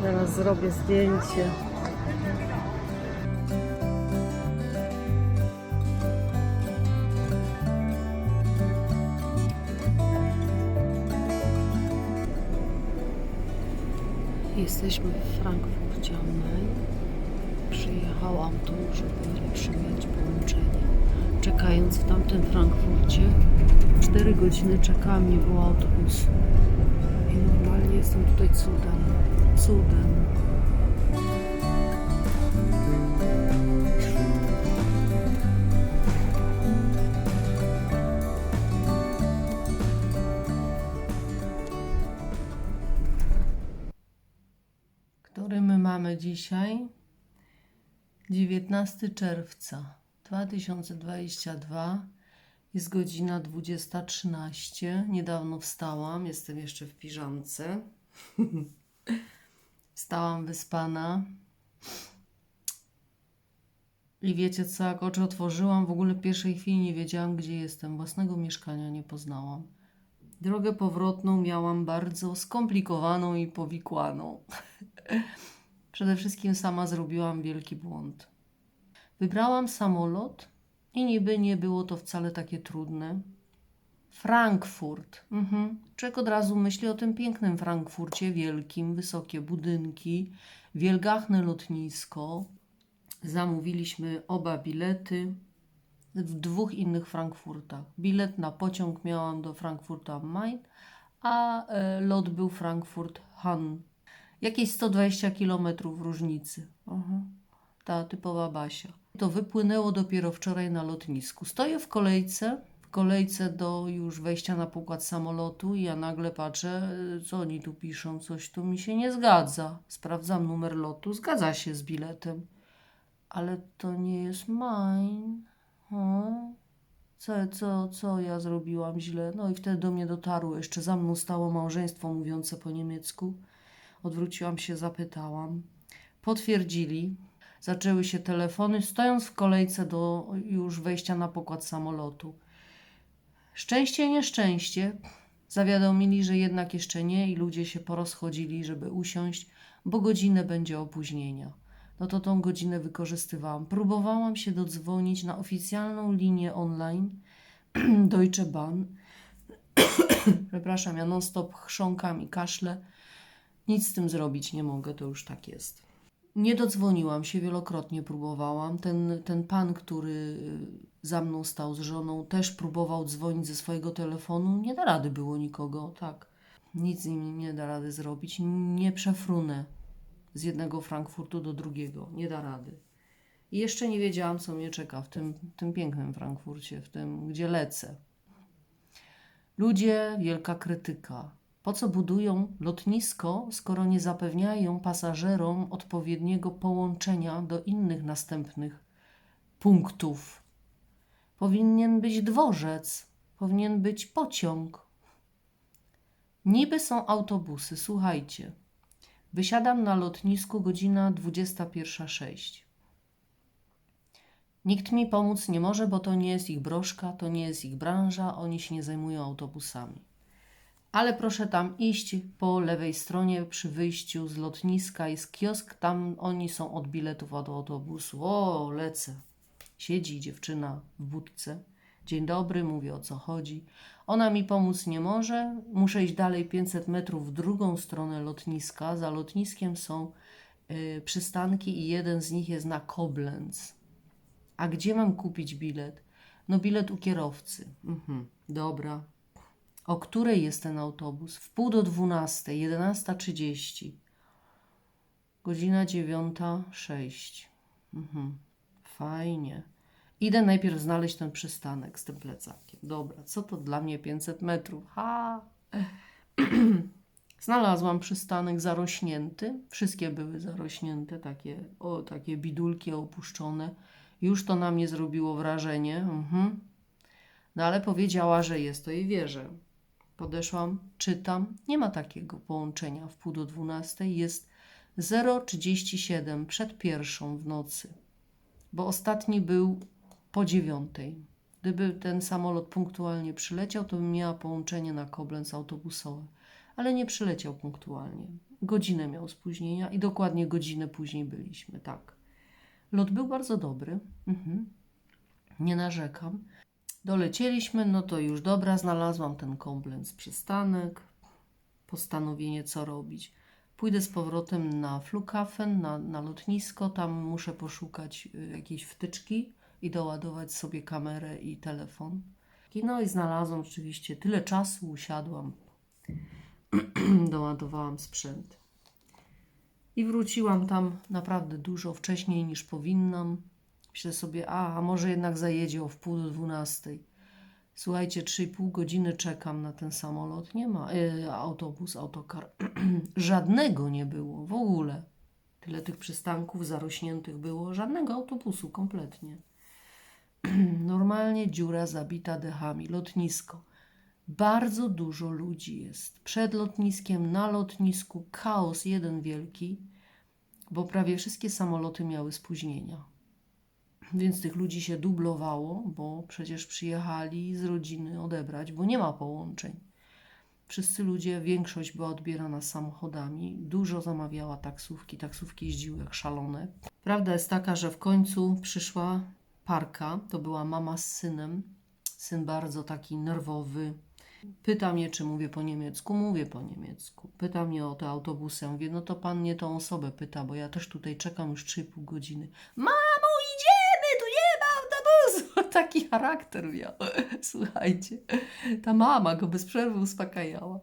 Teraz zrobię zdjęcie. Jesteśmy w Frankfurcie am Main. Przyjechałam tu, żeby przyjąć połączenie. Czekając w tamtym Frankfurcie 4 godziny czekałam, nie było autobusu. I normalnie jestem tutaj cudem. Który my mamy dzisiaj? 19 czerwca 2022, jest godzina 20:13. Niedawno wstałam, jestem jeszcze w piżamce. Wstałam wyspana. I wiecie co, jak oczy otworzyłam, w ogóle w pierwszej chwili nie wiedziałam, gdzie jestem. Własnego mieszkania nie poznałam. Drogę powrotną miałam bardzo skomplikowaną i powikłaną. Przede wszystkim sama zrobiłam wielki błąd. Wybrałam samolot i niby nie było to wcale takie trudne. Frankfurt. Człowiek od razu myśli o tym pięknym Frankfurcie, wielkim, wysokie budynki, wielgachne lotnisko. Zamówiliśmy oba bilety w 2 innych Frankfurtach. Bilet na pociąg miałam do Frankfurta am Main, a lot był Frankfurt-Hahn. Jakieś 120 km różnicy. Ta typowa Basia. To wypłynęło dopiero wczoraj na lotnisku. Stoję w kolejce do już wejścia na pokład samolotu i ja nagle patrzę, co oni tu piszą, coś tu mi się nie zgadza. Sprawdzam numer lotu, zgadza się z biletem. Ale to nie jest mine. Co ja zrobiłam źle? No i wtedy do mnie dotarło. Jeszcze za mną stało małżeństwo mówiące po niemiecku. Odwróciłam się, zapytałam. Potwierdzili. Zaczęły się telefony, stojąc w kolejce do już wejścia na pokład samolotu. Szczęście, nieszczęście. Zawiadomili, że jednak jeszcze nie i ludzie się porozchodzili, żeby usiąść, bo godzinę będzie opóźnienia. No to tą godzinę wykorzystywałam. Próbowałam się dodzwonić na oficjalną linię online Deutsche Bahn. Przepraszam, ja non-stop chrząkam i kaszlę. Nic z tym zrobić nie mogę, to już tak jest. Nie dodzwoniłam się, wielokrotnie próbowałam. Ten pan, który za mną stał z żoną, też próbował dzwonić ze swojego telefonu. Nie da rady było nikogo, tak. Nic z nim nie da rady zrobić. Nie przefrunę z jednego Frankfurtu do drugiego. Nie da rady. I jeszcze nie wiedziałam, co mnie czeka w tym pięknym Frankfurcie, w tym, gdzie lecę. Ludzie, wielka krytyka. Po co budują lotnisko, skoro nie zapewniają pasażerom odpowiedniego połączenia do innych następnych punktów? Powinien być dworzec, powinien być pociąg. Niby są autobusy, słuchajcie. Wysiadam na lotnisku godzina 21:06. Nikt mi pomóc nie może, bo to nie jest ich broszka, to nie jest ich branża, oni się nie zajmują autobusami. Ale proszę tam iść po lewej stronie przy wyjściu z lotniska, jest kiosk, tam oni są od biletów od autobusu. O, lecę. Siedzi dziewczyna w budce. Dzień dobry, mówię o co chodzi. Ona mi pomóc nie może, muszę iść dalej 500 metrów w drugą stronę lotniska. Za lotniskiem są przystanki i jeden z nich jest na Koblenz. A gdzie mam kupić bilet? No bilet u kierowcy. Dobra. O której jest ten autobus? W 11:30, 11:30. Godzina 9:06. Fajnie. Idę najpierw znaleźć ten przystanek z tym plecakiem. Dobra, co to dla mnie 500 metrów? Ha! Znalazłam przystanek zarośnięty. Wszystkie były zarośnięte, takie bidulki opuszczone. Już to na mnie zrobiło wrażenie. No ale powiedziała, że jest, to jej wierzę. Podeszłam, czytam. Nie ma takiego połączenia w 11:30. Jest 0:37 przed 1:00 w nocy. Bo ostatni był po 9:00. Gdyby ten samolot punktualnie przyleciał, to bym miała połączenie na Koblenz autobusowe. Ale nie przyleciał punktualnie. Godzinę miał spóźnienia i dokładnie godzinę później byliśmy, tak. Lot był bardzo dobry. Nie narzekam. Dolecieliśmy, no to już dobra, znalazłam ten Koblenz przystanek. Postanowienie, co robić. Pójdę z powrotem na Flughafen, na lotnisko, tam muszę poszukać jakiejś wtyczki i doładować sobie kamerę i telefon. No i znalazłam oczywiście tyle czasu, usiadłam, doładowałam sprzęt. I wróciłam tam naprawdę dużo wcześniej niż powinnam. Myślę sobie, a może jednak zajedzie o 11:30. Słuchajcie, 3,5 godziny czekam na ten samolot. Nie ma, autobus, autokar. Żadnego nie było w ogóle. Tyle tych przystanków zarośniętych było. Żadnego autobusu kompletnie. Normalnie dziura zabita dechami. Lotnisko. Bardzo dużo ludzi jest. Przed lotniskiem, na lotnisku. Chaos jeden wielki, bo prawie wszystkie samoloty miały spóźnienia. Więc tych ludzi się dublowało, bo przecież przyjechali z rodziny odebrać, bo nie ma połączeń. Wszyscy ludzie, większość była odbierana samochodami, dużo zamawiała taksówki, taksówki jeździły jak szalone. Prawda jest taka, że w końcu przyszła parka, to była mama z synem, syn bardzo taki nerwowy. Pyta mnie, czy mówię po niemiecku. Mówię po niemiecku. Pyta mnie o te autobusy. Ja mówię, no to pan nie tą osobę pyta, bo ja też tutaj czekam już 3,5 godziny. Mamo, idziemy, tu nie ma autobusu. Taki charakter miał. Słuchajcie, ta mama go bez przerwy uspokajała.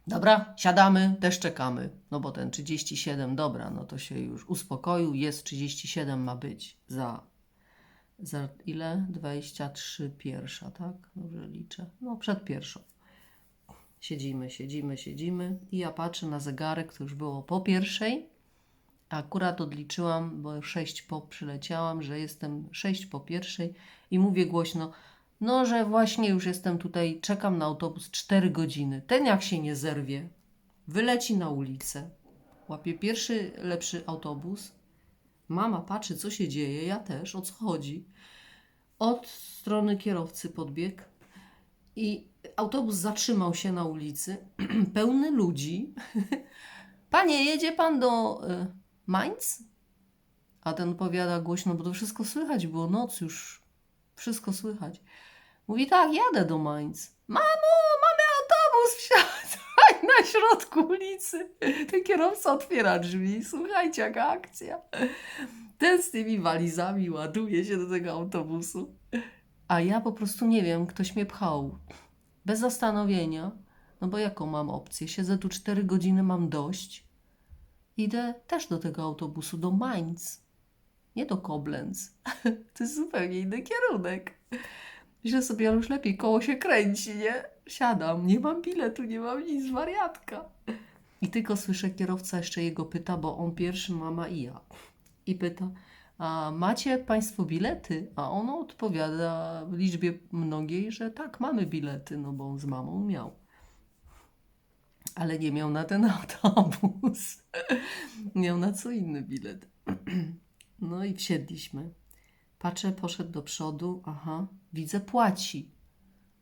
Dobra, siadamy, też czekamy. No bo ten 37, dobra, no to się już uspokoił. Jest 37, ma być za ile? 23:01, tak? Dobrze liczę. No przed 1:00. Siedzimy i ja patrzę na zegarek, to już było po 1:00. Akurat odliczyłam, bo 6 po przyleciałam, że jestem 6 po 1:00 i mówię głośno, no że właśnie już jestem tutaj, czekam na autobus 4 godziny. Ten jak się nie zerwie, wyleci na ulicę, łapie pierwszy lepszy autobus. Mama patrzy, co się dzieje, ja też, o co chodzi. Od strony kierowcy podbiegł i autobus zatrzymał się na ulicy, pełny ludzi. Panie, jedzie pan do Mainz? A ten odpowiada głośno, bo to wszystko słychać, było noc już, wszystko słychać. Mówi, tak, jadę do Mainz. Mamo, mamy autobus, wsiadaj na środku ulicy. Ten kierowca otwiera drzwi, słuchajcie, jaka akcja. Ten z tymi walizami ładuje się do tego autobusu. A ja po prostu nie wiem, ktoś mnie pchał. Bez zastanowienia. No bo jaką mam opcję? Siedzę tu 4 godziny, mam dość. Idę też do tego autobusu, do Mainz. Nie do Koblenz. To jest zupełnie inny kierunek. Myślę sobie, ale już lepiej, koło się kręci, nie? Siadam, nie mam biletu, nie mam nic, wariatka. I tylko słyszę, kierowca jeszcze jego pyta, bo on pierwszy, mama i ja. I pyta, a macie Państwo bilety? A ono odpowiada w liczbie mnogiej, że tak, mamy bilety, no bo on z mamą miał. Ale nie miał na ten autobus. Miał na co inny bilet. No i wsiedliśmy. Patrzę, poszedł do przodu. Aha, widzę, płaci.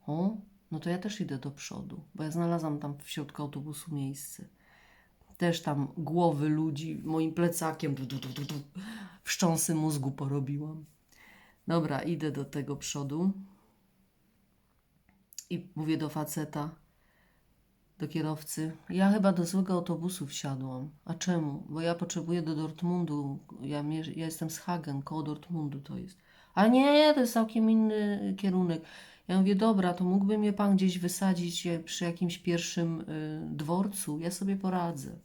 O, no to ja też idę do przodu, bo ja znalazłam tam w środku autobusu miejsce. Też tam głowy ludzi moim plecakiem wstrząsy mózgu porobiłam. Dobra, idę do tego przodu i mówię do faceta, do kierowcy, ja chyba do złego autobusu wsiadłam. A czemu? Bo ja potrzebuję do Dortmundu. Ja jestem z Hagen, koło Dortmundu to jest. A nie, to jest całkiem inny kierunek. Ja mówię, dobra, to mógłby mnie pan gdzieś wysadzić przy jakimś pierwszym dworcu? Ja sobie poradzę.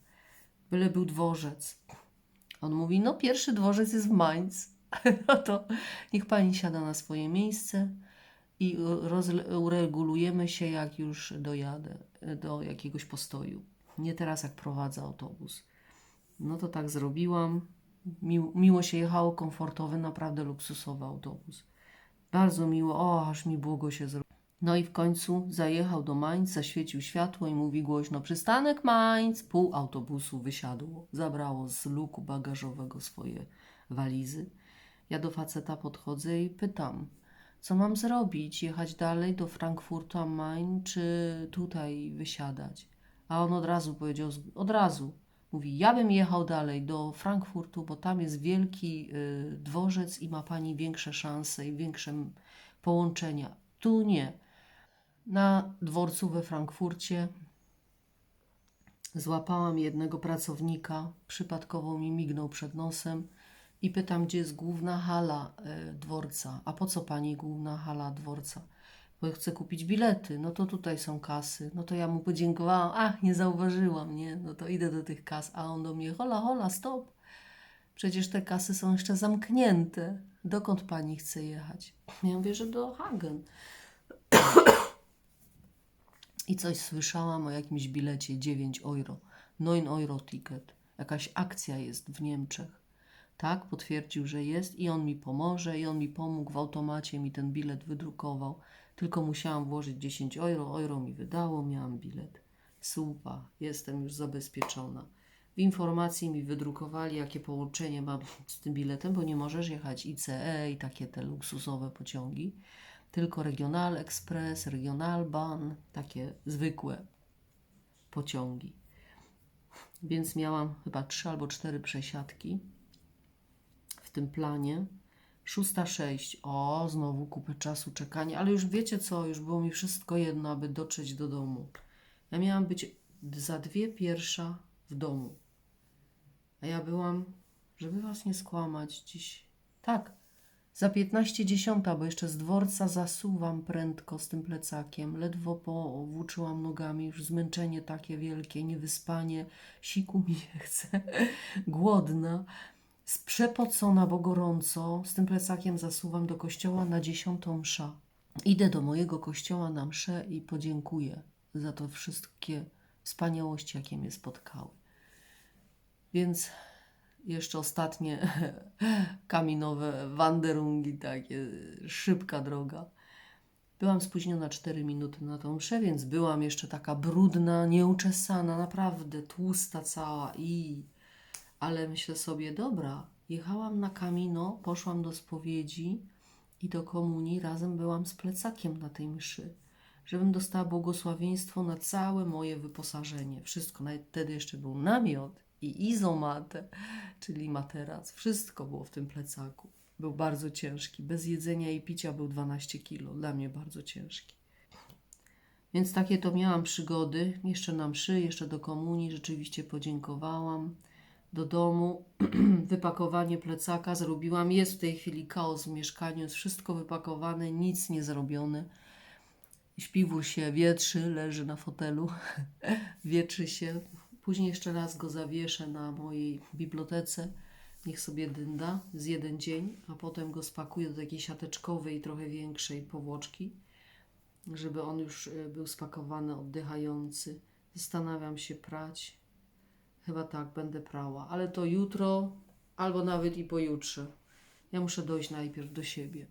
Byle był dworzec. On mówi, no pierwszy dworzec jest w Mainz. No to niech pani siada na swoje miejsce i uregulujemy się, jak już dojadę do jakiegoś postoju. Nie teraz, jak prowadzę autobus. No to tak zrobiłam. Miło się jechało, komfortowy, naprawdę luksusowy autobus. Bardzo miło, o, aż mi błogo się zrobiło. No i w końcu zajechał do Mainz, zaświecił światło i mówi głośno, przystanek Mainz. Pół autobusu wysiadło, zabrało z luku bagażowego swoje walizy. Ja do faceta podchodzę i pytam, co mam zrobić? Jechać dalej do Frankfurtu am Main, czy tutaj wysiadać? A on od razu powiedział, od razu. Mówi, ja bym jechał dalej do Frankfurtu, bo tam jest wielki dworzec i ma pani większe szanse i większe połączenia. Tu nie. Na dworcu we Frankfurcie złapałam jednego pracownika, przypadkowo mi mignął przed nosem i pytam, gdzie jest główna hala dworca. A po co pani główna hala dworca? Bo chcę kupić bilety. No to tutaj są kasy. No to ja mu podziękowałam. Ach, nie zauważyłam, nie? No to idę do tych kas. A on do mnie, hola, hola, stop. Przecież te kasy są jeszcze zamknięte. Dokąd pani chce jechać? Ja mówię, że do Hagen. I coś słyszałam o jakimś bilecie 9 euro. 9 euro ticket. Jakaś akcja jest w Niemczech. Tak, potwierdził, że jest i on mi pomoże i on mi pomógł w automacie, mi ten bilet wydrukował. Tylko musiałam włożyć 10 euro, euro mi wydało, miałam bilet. Super, jestem już zabezpieczona. W informacji mi wydrukowali, jakie połączenie mam z tym biletem, bo nie możesz jechać ICE i takie te luksusowe pociągi, tylko Regional Express, Regionalbahn, takie zwykłe pociągi. Więc miałam chyba 3 albo 4 przesiadki w tym planie. 6:06. O, znowu kupę czasu czekania, ale już wiecie co, już było mi wszystko jedno, aby dotrzeć do domu. Ja miałam być za 2:01 w domu. A ja byłam, żeby was nie skłamać, dziś, tak, za 15:10, bo jeszcze z dworca zasuwam prędko z tym plecakiem. Ledwo powłóczyłam nogami, już zmęczenie takie wielkie, niewyspanie, siku mi się chce, głodna. Przepocona, bo gorąco, z tym plecakiem zasuwam do kościoła na 10. msza. Idę do mojego kościoła na mszę i podziękuję za to wszystkie wspaniałości, jakie mnie spotkały. Więc jeszcze ostatnie kaminowe wanderungi, takie szybka droga. Byłam spóźniona 4 minuty na tą mszę, więc byłam jeszcze taka brudna, nieuczesana, naprawdę tłusta cała ale myślę sobie, dobra, jechałam na Camino, poszłam do spowiedzi i do komunii, razem byłam z plecakiem na tej mszy, żebym dostała błogosławieństwo na całe moje wyposażenie. Wszystko, nawet wtedy jeszcze był namiot i izomatę, czyli materac. Wszystko było w tym plecaku. Był bardzo ciężki. Bez jedzenia i picia był 12 kilo. Dla mnie bardzo ciężki. Więc takie to miałam przygody. Jeszcze na mszy, jeszcze do komunii. Rzeczywiście podziękowałam. Do domu, wypakowanie plecaka zrobiłam. Jest w tej chwili chaos w mieszkaniu, jest wszystko wypakowane, nic nie zrobione. Śpiwór się wietrzy, leży na fotelu, wietrzy się. Później jeszcze raz go zawieszę na mojej bibliotece, niech sobie dynda z 1 dzień, a potem go spakuję do takiej siateczkowej, trochę większej powłoczki, żeby on już był spakowany, oddychający. Zastanawiam się prać. Chyba tak, będę prała, ale to jutro albo nawet i pojutrze. Ja muszę dojść najpierw do siebie.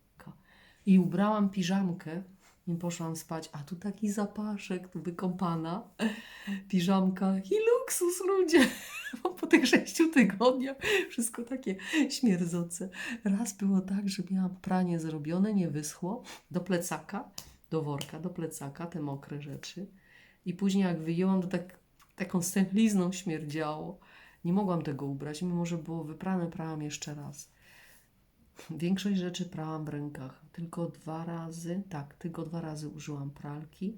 I ubrałam piżamkę i poszłam spać, a tu taki zapaszek, tu wykąpana, piżamka i luksus, ludzie. Bo po tych 6 tygodniach wszystko takie śmierdzące. Raz było tak, że miałam pranie zrobione, nie wyschło, do plecaka, do worka, do plecaka, te mokre rzeczy. I później jak wyjęłam, to taką stęchlizną śmierdziało. Nie mogłam tego ubrać, mimo że było wyprane, prałam jeszcze raz. Większość rzeczy prałam w rękach. Tylko 2 razy, tylko 2 razy użyłam pralki.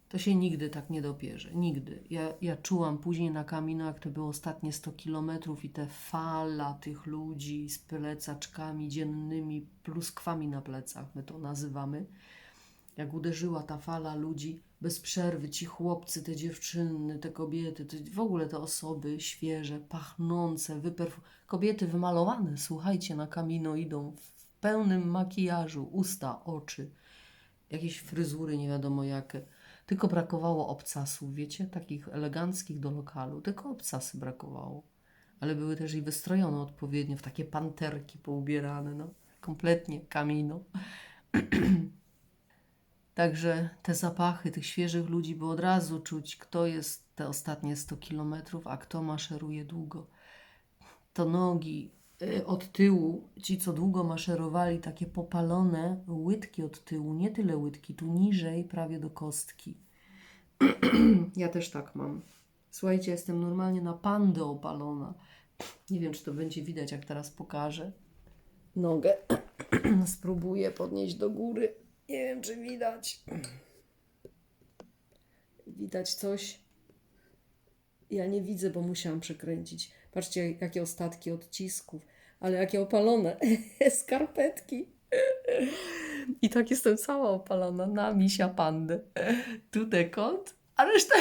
To się nigdy tak nie dopierze. Nigdy. Ja czułam później na Camino, jak to było ostatnie 100 kilometrów i te fala tych ludzi z plecaczkami dziennymi, pluskwami na plecach, my to nazywamy. Jak uderzyła ta fala ludzi bez przerwy, ci chłopcy, te dziewczyny, te kobiety, w ogóle te osoby świeże, pachnące, kobiety wymalowane, słuchajcie, na Camino idą w pełnym makijażu, usta, oczy, jakieś fryzury nie wiadomo jakie. Tylko brakowało obcasów, wiecie, takich eleganckich do lokalu, tylko obcasy brakowało. Ale były też i wystrojone odpowiednio w takie panterki poubierane, no, kompletnie Camino. Także te zapachy tych świeżych ludzi, bo od razu czuć, kto jest te ostatnie 100 kilometrów, a kto maszeruje długo. To nogi od tyłu, ci co długo maszerowali, takie popalone łydki od tyłu, nie tyle łydki, tu niżej, prawie do kostki. Ja też tak mam. Słuchajcie, jestem normalnie na pandę opalona. Nie wiem, czy to będzie widać, jak teraz pokażę. Nogę spróbuję podnieść do góry. Nie wiem, czy widać. Widać coś? Ja nie widzę, bo musiałam przekręcić. Patrzcie, jakie ostatki odcisków. Ale jakie opalone. Skarpetki. I tak jestem cała opalona na misia pandę. Tu dekont, a reszta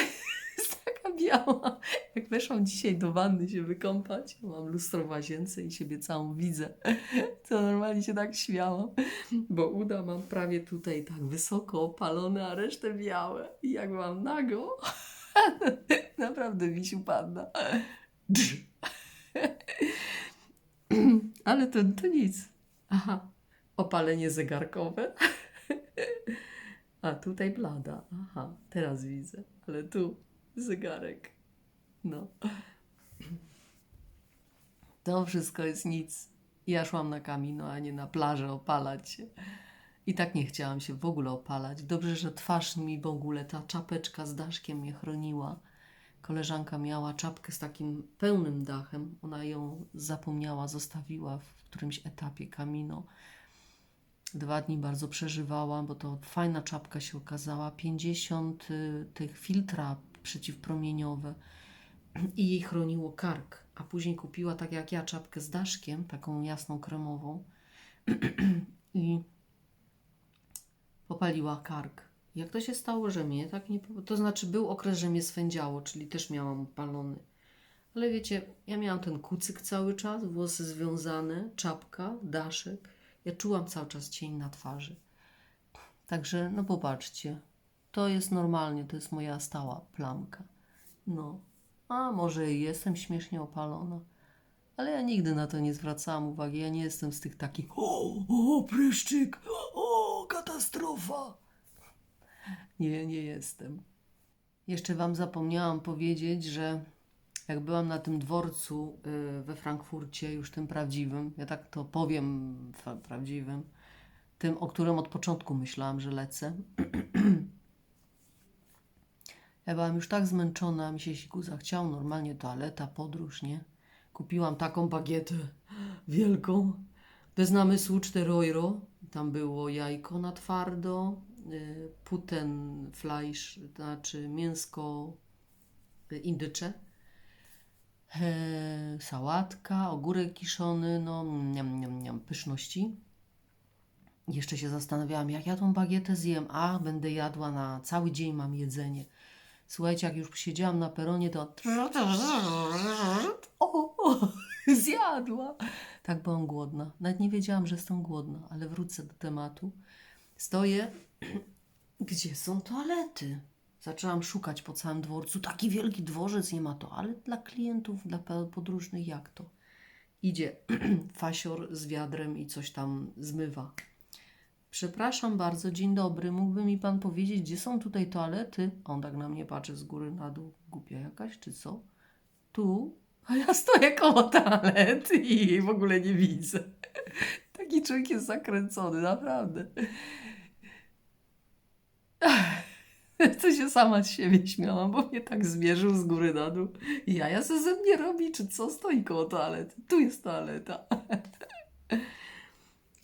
jest taka biała. Jak weszłam dzisiaj do wanny się wykąpać, mam lustro w łazience i siebie całą widzę, to normalnie się tak śmiałam, bo uda mam prawie tutaj tak wysoko opalone, a resztę białe. I jak mam nago, naprawdę misiu panda. Ale to nic. Aha, opalenie zegarkowe. A tutaj blada. Aha, teraz widzę. Ale tu zegarek. No. To wszystko jest nic. Ja szłam na Camino, a nie na plażę opalać się. I tak nie chciałam się w ogóle opalać. Dobrze, że twarz mi w ogóle, ta czapeczka z daszkiem mnie chroniła. Koleżanka miała czapkę z takim pełnym dachem. Ona ją zapomniała, zostawiła w którymś etapie Camino. 2 dni bardzo przeżywałam, bo to fajna czapka się okazała. 50 tych filtra przeciwpromieniowe i jej chroniło kark. A później kupiła, tak jak ja, czapkę z daszkiem, taką jasną kremową i popaliła kark. Jak to się stało, że mnie tak nie... To znaczy był okres, że mnie swędziało, czyli też miałam opalony. Ale wiecie, ja miałam ten kucyk cały czas, włosy związane, czapka, daszek. Ja czułam cały czas cień na twarzy. Także, no popatrzcie, to jest normalnie, to jest moja stała plamka. No, a może i jestem śmiesznie opalona, ale ja nigdy na to nie zwracałam uwagi. Ja nie jestem z tych takich, o, pryszczyk, o, katastrofa. Nie jestem. Jeszcze Wam zapomniałam powiedzieć, że jak byłam na tym dworcu we Frankfurcie, już tym prawdziwym, ja tak to powiem, prawdziwym, tym, o którym od początku myślałam, że lecę. Ja byłam już tak zmęczona, mi się siku zachciało, normalnie toaleta, podróż, nie? Kupiłam taką bagietę wielką, bez namysłu 4 euro. Tam było jajko na twardo, Putenfleisch, to znaczy mięsko indycze, sałatka, ogórek kiszony, no pyszności. Jeszcze się zastanawiałam, jak ja tą bagietę zjem, a będę jadła na cały dzień, mam jedzenie. Słuchajcie, jak już siedziałam na peronie, to zjadła. Tak byłam głodna. Nawet nie wiedziałam, że jestem głodna, ale wrócę do tematu. Stoję, gdzie są toalety? Zaczęłam szukać po całym dworcu. Taki wielki dworzec, nie ma toalet dla klientów, dla podróżnych, jak to? idzie fasior z wiadrem i coś tam zmywa. Przepraszam bardzo, dzień dobry, mógłby mi pan powiedzieć, gdzie są tutaj toalety? On tak na mnie patrzy z góry na dół, głupia jakaś, czy co? Tu? A ja stoję koło toalety i jej w ogóle nie widzę. Taki człowiek jest zakręcony, naprawdę. To się sama z siebie śmiałam, bo mnie tak zmierzył z góry na dół. Ja se ze mnie robi, czy co? Stoi koło toalety. Tu jest toaleta.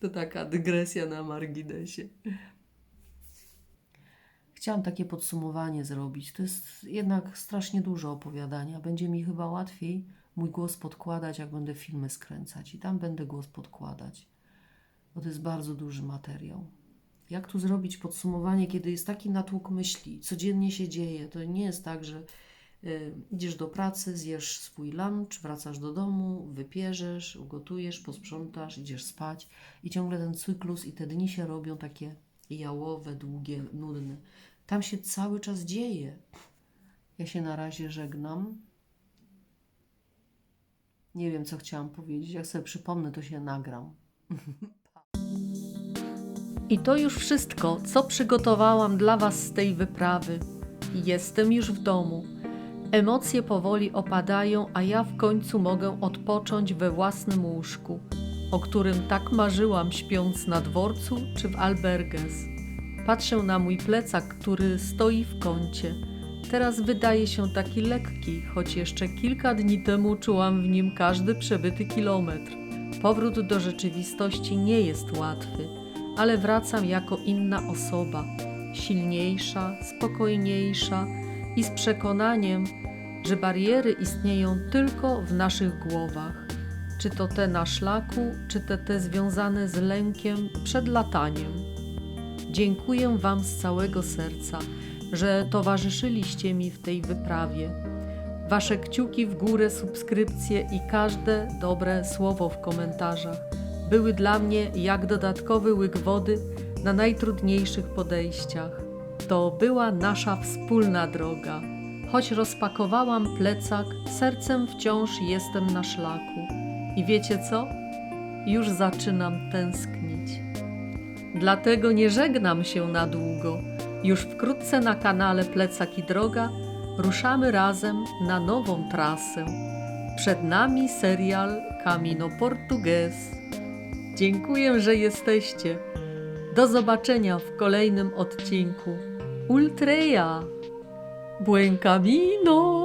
To taka dygresja na marginesie. Chciałam takie podsumowanie zrobić. To jest jednak strasznie dużo opowiadania. Będzie mi chyba łatwiej mój głos podkładać, jak będę filmy skręcać. I tam będę głos podkładać. Bo to jest bardzo duży materiał. Jak tu zrobić podsumowanie, kiedy jest taki natłok myśli, codziennie się dzieje. To nie jest tak, że idziesz do pracy, zjesz swój lunch, wracasz do domu, wypierzesz, ugotujesz, posprzątasz, idziesz spać i ciągle ten cyklus i te dni się robią takie jałowe, długie, nudne. Tam się cały czas dzieje. Ja się na razie żegnam. Nie wiem, co chciałam powiedzieć. Jak sobie przypomnę, to się nagram. I to już wszystko, co przygotowałam dla Was z tej wyprawy. Jestem już w domu. Emocje powoli opadają, a ja w końcu mogę odpocząć we własnym łóżku, o którym tak marzyłam, śpiąc na dworcu czy w albergues. Patrzę na mój plecak, który stoi w kącie. Teraz wydaje się taki lekki, choć jeszcze kilka dni temu czułam w nim każdy przebyty kilometr. Powrót do rzeczywistości nie jest łatwy, ale wracam jako inna osoba, silniejsza, spokojniejsza i z przekonaniem, że bariery istnieją tylko w naszych głowach. Czy to te na szlaku, czy te związane z lękiem przed lataniem. Dziękuję Wam z całego serca, że towarzyszyliście mi w tej wyprawie. Wasze kciuki w górę, subskrypcje i każde dobre słowo w komentarzach były dla mnie jak dodatkowy łyk wody na najtrudniejszych podejściach. To była nasza wspólna droga. Choć rozpakowałam plecak, sercem wciąż jestem na szlaku. I wiecie co? Już zaczynam tęsknić. Dlatego nie żegnam się na długo. Już wkrótce na kanale Plecak i Droga ruszamy razem na nową trasę. Przed nami serial Camino Portugues. Dziękuję, że jesteście. Do zobaczenia w kolejnym odcinku. Ultreja! Buen camino!